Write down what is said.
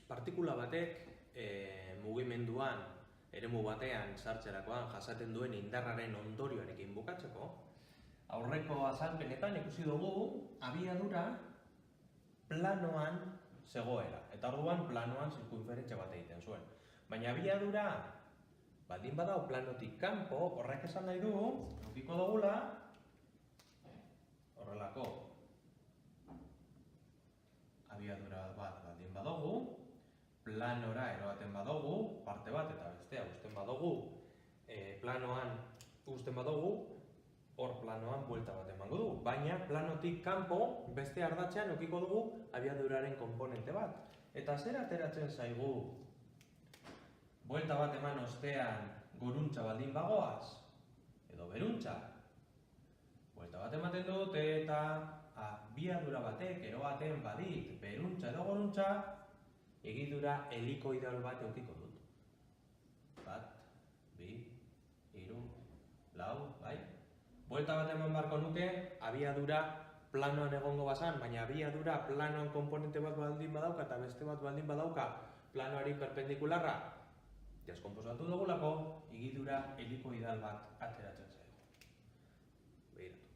partikula batek mugimenduan, eremu batean sartzerakoan jasaten duen indarraren ondorioarekin bukatzeko, aurreko azalpenetan ikusi dugu abiadura planoan zegoela. Eta orduan planoan zirkunferentzia bat egiten zuen. Baina abiadura baldin badao planotik kanpo, horrek esan nahi du, edukiko dugula horrelako abiadura bat baldin badugu, planora eroaten badugu, parte bat eta bestea uzten badugu, planoan uzten badugu, hor planoan buelta bat emango dugu. Baina planotik kanpo, beste ardatzean edukiko dugu abiaduraren konponente bat. Eta zer ateratzen zaigu buelta bat eman ostean goruntza baldin bagoaz? Edo beruntza? Buelta bat ematen dut eta abiadura batek eroaten badit beruntza edo goruntza, egidura helikoidal bat edukiko dut. Bat, bi, hiru, lau, bai? Buelta bat eman barko nuke, abiadura planoan egongo bazan, baina abiadura planoan konponente bat baldin badauka eta beste bat baldin badauka planoari perpendikularra, deskonposatu dugulako, egidura helikoidal bat ateratzen zaigu. Begiratu.